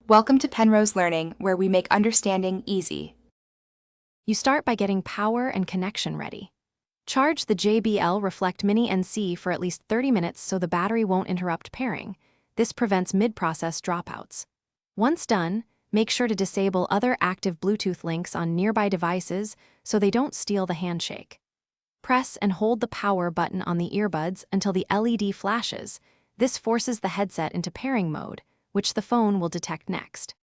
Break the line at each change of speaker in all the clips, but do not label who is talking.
Welcome to Penrose Learning, where we make understanding easy.
You start by getting power and connection ready. Charge the JBL Reflect Mini NC for at least 30 minutes so the battery won't interrupt pairing. This prevents mid-process dropouts. Once done, make sure to disable other active Bluetooth links on nearby devices so they don't steal the handshake. Press and hold the power button on the earbuds until the LED flashes. This forces the headset into pairing mode, which the phone will detect next.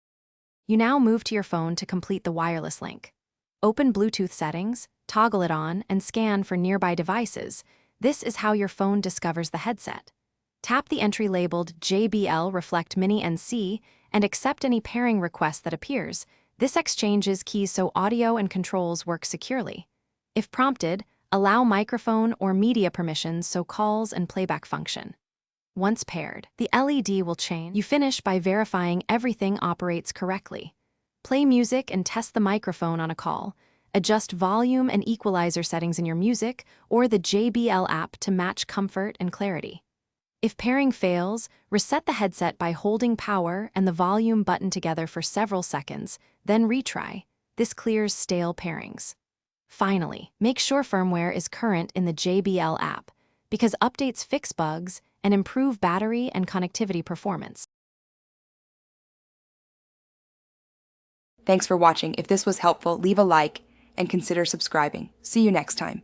You now move to your phone to complete the wireless link. Open Bluetooth settings, toggle it on, and scan for nearby devices. This is how your phone discovers the headset. Tap the entry labeled JBL Reflect Mini NC and accept any pairing request that appears. This exchanges keys so audio and controls work securely. If prompted, allow microphone or media permissions so calls and playback function. Once paired, the LED will change. You finish by verifying everything operates correctly. Play music and test the microphone on a call. Adjust volume and equalizer settings in your music or the JBL app to match comfort and clarity. If pairing fails, reset the headset by holding power and the volume button together for several seconds, then retry. This clears stale pairings. Finally, make sure firmware is current in the JBL app, because updates fix bugs and improve battery and connectivity performance.
Thanks for watching. If this was helpful, leave a like and consider subscribing. See you next time.